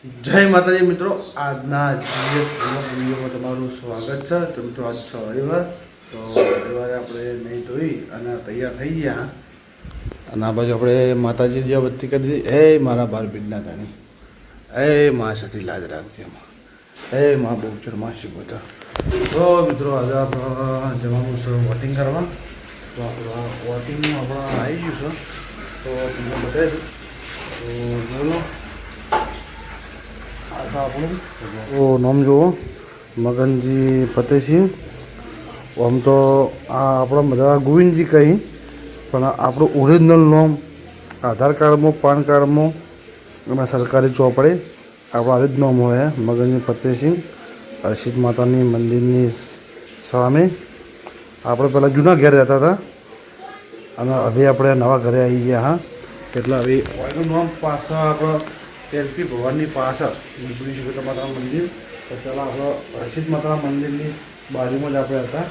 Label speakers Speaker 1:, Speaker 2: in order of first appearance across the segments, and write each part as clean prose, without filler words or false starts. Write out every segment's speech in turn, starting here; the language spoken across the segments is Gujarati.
Speaker 1: જય માતાજી મિત્રો, આજના જીએસ વિડીયોમાં તમારું સ્વાગત છે. તો મિત્રો આજ છે રવિવાર, તો રવિવારે આપણે નહીં ધોઈ અને તૈયાર થઈ ગયા. અને આ બાજુ આપણે માતાજી દીવાબત્તી કરી દીધી. હે મારા બાર બીજના તાણી, હે મા સતી લાજ રાખજે, હે મા બહુચર મા શિવતા. તો મિત્રો આજે આપણે જવાનું છે વોટિંગ કરવા. તો આપણે વોટિંગનું આપણે આવી ગયું છે, તો તમને બતાવીશું. તો બોલો ઓ નામ જુઓ, મગનજી ફતેહસિંહ. આમ તો આ આપણા બધા ગોવિંદજી કહી, પણ આપણું ઓરિજિનલ નામ આધાર કાર્ડમાં, પાન કાર્ડમાં એમાં સરકારી ચોપડે આપણું આ જ નામ હોય. મગનજી ફતેહસિંહ, અર્શિત માતાની મંદિરની સામે. આપણે પહેલાં જૂના ઘેર રહેતા હતા અને હવે આપણે નવા ઘરે આવી ગયા. હા, એટલે હવે એનું નામ પાછળ આપણે એલપી ભવનની પાછળ નીકળી શિવતા માતાના મંદિર. તો પહેલાં આપણે હર્ષિત માતાના મંદિરની બાજુમાં જ આપણે હતા.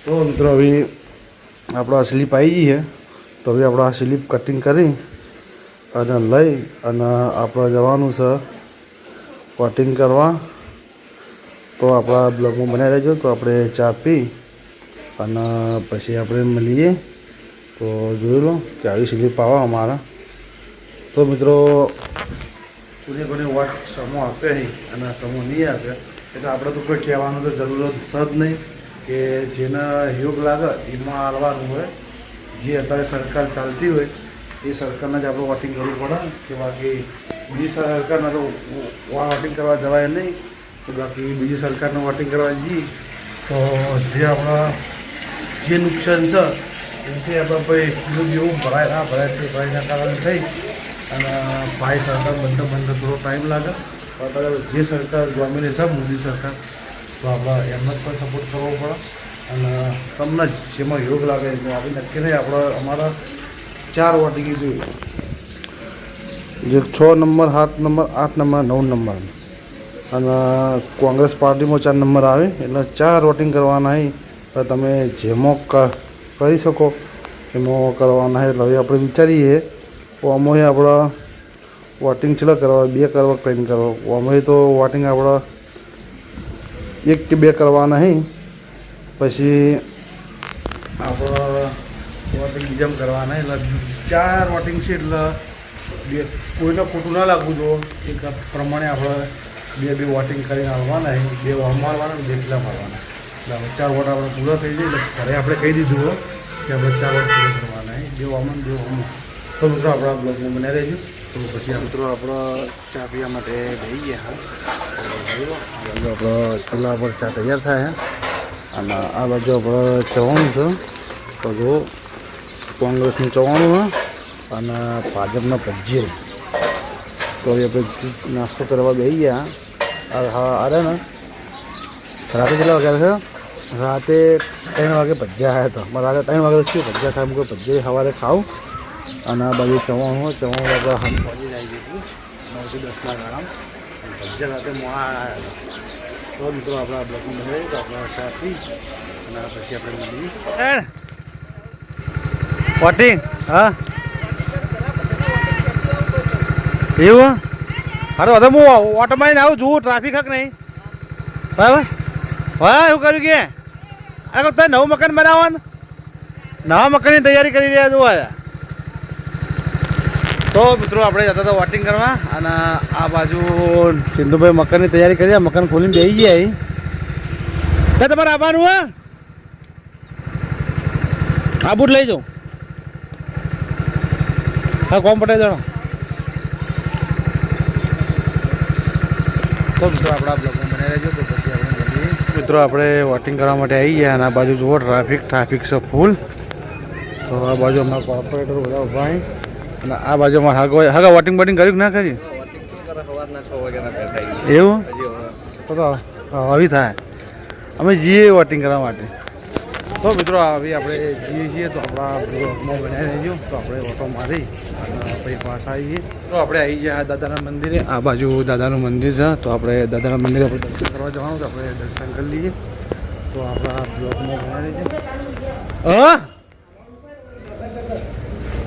Speaker 1: તો મિત્રો હવે આપણે આ સ્લીપ આવી ગઈ છે, તો હવે આપણે આ સ્લીપ કટિંગ કરી અને લઈ અને આપણે જવાનું છે કટિંગ કરવા. તો આપણા બ્લોગમાં બનાવી રહેજો. તો આપણે ચા પી અને પછી આપણે મળીએ. તો જોઈ લો કે આવી સ્લીપ આવો અમારા. તો મિત્રો કોને વાત સમૂહ આપે નહીં અને સમૂહ નહીં આપે એટલે આપણે તો કોઈ કહેવાનું તો જરૂરત છે જ નહીં, કે જેને યોગ લાગે એમાં આવવાનું હોય. જે અત્યારે સરકાર ચાલતી હોય એ સરકારના જ આપણે વોટિંગ કરવું પડે. કે બાકી બીજી સરકારના તો વોટિંગ કરવા જવાય નહીં. તો બાકી બીજી સરકારને વોટિંગ કરવા જઈએ તો જે આપણા જે નુકસાન છે એનાથી આપણે ભાઈ જેવું ભરાય ના ભરાય તે ભરાયના કારણે થઈ અને ભાઈ સરકાર બંધ થોડો ટાઈમ લાગે. અત્યારે જે સરકાર ગવર્મેન્ટ છે મોદી સરકાર, તો આપણે એમને જ પણ સપોર્ટ કરવો પડે. અને તમને જ જેમાં યોગ લાગે એ આપણે નક્કી નહીં. આપણે અમારા 4 વોટિંગ જોઈએ, જે 6 નંબર, 7 નંબર, 8 નંબર, 9 નંબર. અને કોંગ્રેસ પાર્ટીમાં 4 નંબર આવે એટલે 4 વોટિંગ કરવાના. તો તમે જેમાં કરી શકો એમાં કરવાના. એટલે હવે આપણે વિચારીએ તો આમાં આપણા વોટિંગ છેલ્લા કરવા 2 કરવા 3 કરવા. અમે તો વોટિંગ આપણા 1 કે 2 કરવાના નહીં. પછી આપણે વોટિંગ બીજામ કરવાના. એટલે 4 વોટિંગ છે એટલે કોઈને ખોટું ના લાગવું જો એક પ્રમાણે આપણે 2 વોટિંગ કરીને આવવાના. 2 મારવાના, 2 કિલ્લા મારવાના. એટલે 4 વોટ આપણે પૂરા થઈ જાય. એટલે ઘરે આપણે કહી દીધું હોય કે આપણે 4 વોટ પૂરા કરવાના. 2 વામન 2 વામન. તો મિત્રો આપણા બ્લોગમાં બનાવી રહેજો. તો પછી મિત્રો આપણે ચા પીવા માટે જઈ ગયા. હા, બાજુ આપણે ચૂલા પર ચા તૈયાર થાય અને આ બાજુ આપણે ચવાણું છે. તો જો કોંગ્રેસનું ચવાણું હોય અને ભાજપના ભજીયા. તો હવે આપણે નાસ્તો કરવા બેસી ગયા. હા, અરે ને રાતે કેટલા વાગ્યા છે? રાતે 3 વાગે ભજીયા આવ્યા હતા. મારે રાતે 3 વાગે શું ભજીયા ખાય? મૂકે ભજીયા સવારે ખાવું. અને આ બાજુ ચવાણું આપણે હાથ પહોંચી જાય છે 9 થી 10 ગાળામાં. ભજીયા રાતે મોડા આવ્યા હતા. તો મિત્રો આપણા બ્લોકમાં બનાવીએ. તો આપણે ચા પી અને પછી આપણે મળીએ. વોટિંગ હા એવું હારું. હવે હું ઓટોમાં આવું જોઉં ટ્રાફિક હક નહીં બરાબર. હા, એવું કર્યું કે અરે તમે નવું મકાન બનાવવાનું, નવા મકાનની તૈયારી કરી રહ્યા છો. તો મિત્રો આપણે જતા હતા વોટિંગ કરવા અને આ બાજુ સિંધુભાઈ મકાનની તૈયારી કરી. મકાન ખોલીને બેસી ગયા. ત્યાં તમારે આવવાનું હોય આ બુટ લઈ જાઉં. હા, કોમ પટાઈ જાણો. તો મિત્રો આપણા બ્લોગમાં બનાવી રહેજો. તો પછી આપણે મિત્રો આપણે વોટિંગ કરવા માટે આવી ગયા અને આ બાજુ જુઓ ટ્રાફિક છે ફૂલ. તો આ બાજુ અમારા કોર્પોરેટર બધા ઉભા હોય અને આ બાજુ અમારે હગા વોટિંગ કર્યું કે ના કર્યું? એવું તો આવી થાય. અમે જઈએ વોટિંગ કરવા માટે. તો મિત્રો હવે આપણે જઈએ છીએ. તો આપણા બ્લોગમાં બનાવી રહીજો. તો આપણે ઓટો મારી અને પછી પાછા આવીએ. તો આપણે આવી ગયા દાદાના મંદિરે. આ બાજુ દાદાનું મંદિર છે. તો આપણે દાદાના મંદિરે આપણે દર્શન કરવા જવાનું. તો આપણે દર્શન કરી લઈએ. તો આપણા બ્લોગમાં બનાવી રહીજો. હા,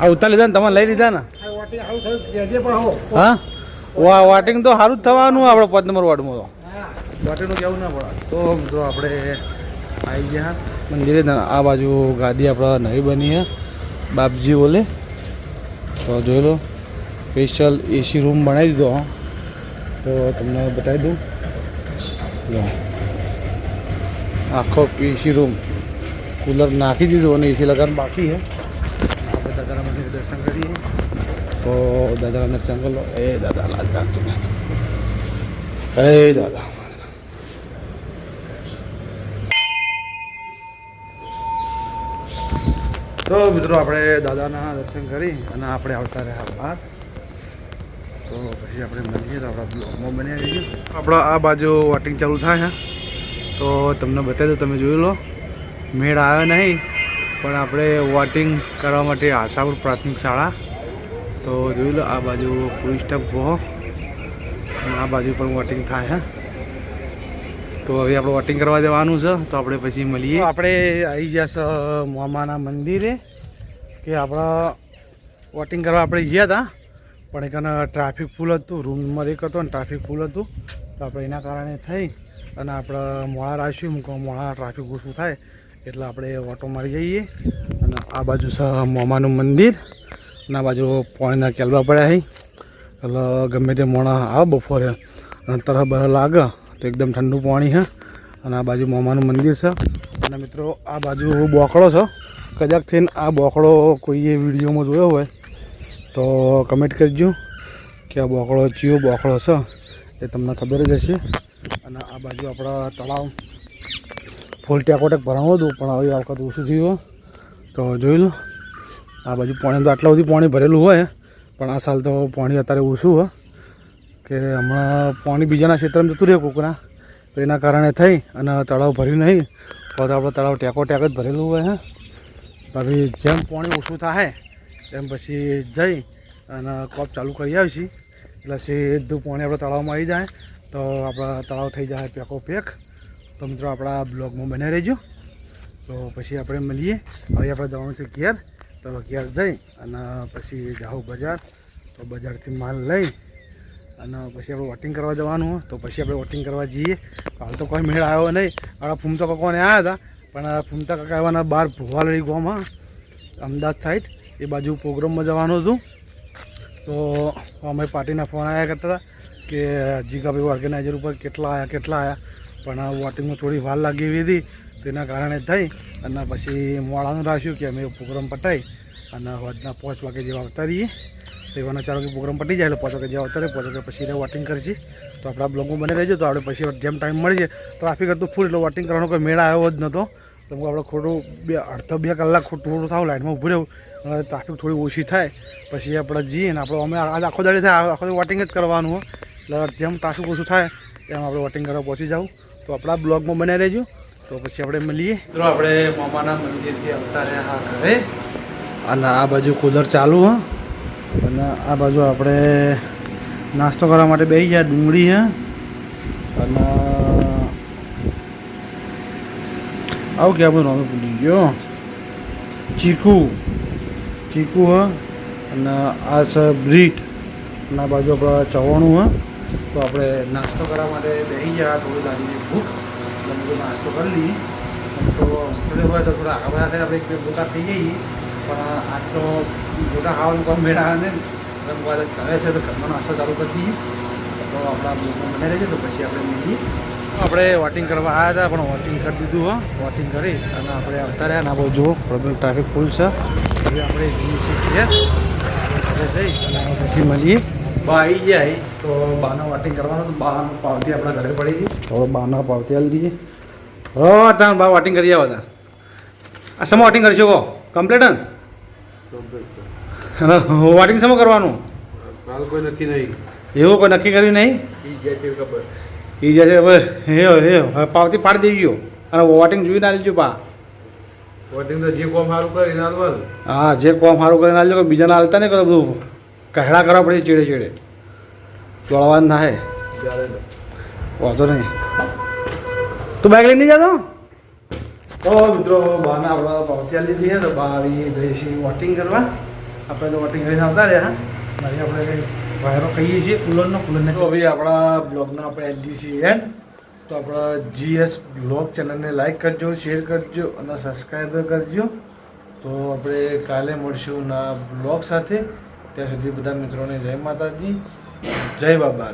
Speaker 1: આ ઉતાર લીધા ને તમારે લઈ લીધા ને? હા, વોટિંગ તો સારું જ થવાનું આપણે 5 નંબર વોર્ડમાં તો વોટિંગનું કેવું ના પડે. તો મિત્રો આપણે આવી ગયા મંદિરે. આ બાજુ ગાદી આપણે નવી બની છે બાપજી બોલે. તો જોઈ લો સ્પેશિયલ એસી રૂમ બનાવી દીધો. તો તમને બતાવી દઉં. આખો એસી રૂમ કુલર નાખી દીધું અને એસી લગાવવાનું બાકી છે. આપણે દાદાના મંદિરે દર્શન કરીએ. તો દાદાના દર્શન કરી લો. એ દાદા લાજ રાખજો. એ દાદા તો મિત્રો આપણે દાદાના દર્શન કરી અને આપણે આવતા રહ્યા બહાર. તો પછી આપણે મળીએ તો આપણા બ્લોગમાં બન્યા રહીએ. આપણા આ બાજુ વોટિંગ ચાલુ થાય છે. તો તમને બતાવી દઉં, તમે જોઈ લો. મેળ આવ્યો નહીં પણ આપણે વોટિંગ કરવા માટે આશાપુર પ્રાથમિક શાળા. તો જોઈ લો આ બાજુ પોલીસ સ્ટાફ બહુ અને આ બાજુ પણ વોટિંગ થાય છે. તો હવે આપણે વોટિંગ કરવા જવાનું છે. તો આપણે પછી મળીએ. આપણે આવી જશે મામાના મંદિરે કે આપણા વોટિંગ કરવા આપણે ગયા હતા પણ એકને ટ્રાફિક ફૂલ હતું. રૂમ નંબર 1 હતો અને ટ્રાફિક ફૂલ હતું. તો આપણે એના કારણે થઈ અને આપણે મોડા રાખ્યું મોડા ટ્રાફિક ઓછું થાય એટલે આપણે ઓટો મારી જઈએ. અને આ બાજુ છે મામાનું મંદિર અને આ બાજુ પાણીના કેલવા પડ્યા છે. એટલે ગમે તે મોડા આવે બપોરે અને તરફ બરફ લાગે તો એકદમ ઠંડુ પાણી છે. અને આ બાજુ મામાનું મંદિર છે. અને મિત્રો આ બાજુ બોકડો છે. કદાચ થઈને આ બોકડો કોઈએ વિડીયોમાં જોયો હોય તો કમેન્ટ કરજો કે આ બોકડો ચિયો બોકડો છે એ તમને ખબર જ હશે. અને આ બાજુ આપણા તળાવ ફૂલ ટેકોટેક ભરાવું હતું પણ હવે આ વખત ઓછું થયું. તો જોઈ લો આ બાજુ પાણી તો આટલા સુધી પાણી ભરેલું હોય પણ આ સાલ તો પાણી અત્યારે ઓછું હોય કે હમણાં પાણી બીજાના ક્ષેત્રમાં જતું રહે કોકના. તો એના કારણે થઈ અને તળાવ ભર્યું નહીં. તો આપણું તળાવ ટેકોટેક જ ભરેલું હોય હે. પછી જેમ પાણી ઓછું થાય એમ પછી જઈ અને કોપ ચાલુ કરી આવીશું એટલે સીધું પાણી આપણા તળાવમાં આવી જાય. તો આપણા તળાવ થઈ જાય પેકો પેક. તો મિત્રો આપણા બ્લોગમાં બને રહેજો. તો પછી આપણે મળીએ. હવે આપણે જવાનું છે ઘેર. તો ઘેર જઈ અને પછી જાઉં બજાર. તો બજારથી માલ લઈ અને પછી આપણે વોટિંગ કરવા જવાનું હોય. તો પછી આપણે વોટિંગ કરવા જઈએ. હાલ તો કોઈ મેળ આવ્યો નહીં. આપણા ફૂમતા કાકાને આવ્યા હતા પણ ફૂમતા કાકા આવ્યાના બહાર ભુવાલડી ગામમાં અમદાવાદ સાઈડ એ બાજુ પ્રોગ્રામમાં જવાનું હતું. તો અમે પાર્ટીના ફોન આવ્યા કરતા હતા કે જીગાભાઈ ઓર્ગેનાઇઝર ઉપર કેટલા આવ્યા પણ વોટિંગમાં થોડી વાર લાગી એવી હતી. તેના કારણે થઈ અને પછી મોડાનું રાખ્યું કે અમે પ્રોગ્રામ પટાઈ અને હોજના 5 વાગે જેવા આવતા રહીએ. તો એવાના 4 વાગે પ્રોગ્રામ પટી જાય એટલે 5 વાગે જેવા આવતા રહીએ. 5 વાગે પછી વોટિંગ કરશે. તો આપણા બ્લોગમાં બને રહેજો. તો આપણે પછી જેમ ટાઈમ મળી જાય ટ્રાફિક હતું ફૂલ એટલે વોટિંગ કરવાનો કોઈ મેળા આવ્યો જ નહોતો. તો આપણે ખોટું 2 કલાક થોડું થાવ લાઈનમાં ઊભું રહેવું અને ટ્રાફિક થોડી ઓછી થાય પછી આપણે જઈએ ને આપણે અમે આજે આખો દાડી થાય આખો વોટિંગ જ કરવાનું હોય. એટલે જેમ ટ્રાફિક ઓછું થાય એમ આપણે વોટિંગ કરવા પહોંચી જાઉં. તો આપણા બ્લોગમાં બનાવી રહેજો. તો પછી આપણે મળીએ. તો આપણે મામાના મંદિરથી આવતા રહ્યા ઘરે અને આ બાજુ કુલર ચાલુ હ અને આ બાજુ આપણે નાસ્તો કરવા માટે બેસી ગયા. ડુંગળી હે અને આવું કે આપણું નામ ભૂલી ગયો. ચીકુ હ અને આ છે બ્રીટ અને આ બાજુ આપણે ચવાણું હ. તો આપણે નાસ્તો કરવા માટે બેસી ગયા. થોડી લાગીને ભૂખ એટલે નાસ્તો કરી લઈએ. તો થોડે હોય તો થોડા આગળ થાય આપણે 1-2 ગોટા થઈ જઈએ પણ આજ તો ગોટા ખાવાનું કોઈ મેળા ને ઘરે છે તો ઘરમાં નાસ્તો ચાલુ કરી દઈએ. તો આપણા બ્લોગમાં બને રહેજો. તો પછી આપણે મળીએ. આપણે વોટિંગ કરવા આવ્યા હતા પણ વોટિંગ કરી દીધું હો. વોટિંગ કરી અને આપણે આવતા રહ્યા. ના બહુ જુઓ ટ્રાફિક ફૂલ છે. હવે આપણે જઈએ છીએ જઈ અને પછી મળીએ. બા આવી જાય તો બાના વોટિંગ કરવાનું. તો બાનું પાવતી આપણા ઘરે પડી ગઈ. તો બાના પાવતી આવી દઈએ. તમે બા વોટિંગ કરી આવો હતા. આ શેમાં વોટિંગ કરશો કહો કમ્પ્લીટ ને વોટિંગ શેમાં કરવાનું કોઈ નક્કી નહીં. એવું કોઈ નક્કી કર્યું નહીં. એ જાય હવે પાવતી પાડી દેવી ગયો અને વોટિંગ જોઈને આવજો પા. વોટિંગ તો જે કોમ સારું કરે એને હાલવાનું. હા જે કોમ સારું કરીને આવજો. બીજાને હાલતા નહીં કરો બધું કહેડા કરવા પડે ચેડે દોડવાનું ના હે વાંધો નહીં. તું બાઇક લઈને જતો. તો મિત્રો બાના આપણે પાવતી આપી દીધી તો બા આવી જઈએ છીએ વોટિંગ કરવા. આપણે તો વોટિંગ કરીને આવતા રહ્યા. મારી આપણે
Speaker 2: વાયરો કહીએ છીએ કુલરને તો હવે આપણા બ્લોગના આપણે એનડીસી એન્ડ તો આપણા GS બ્લોગ ચેનલને લાઈક કરજો, શેર કરજો અને સબસ્ક્રાઈબ કરજો. તો આપણે કાલે મળશું ના બ્લોગ સાથે. ત્યાં સુધી બધા મિત્રોને જય માતાજી, જય બાબા.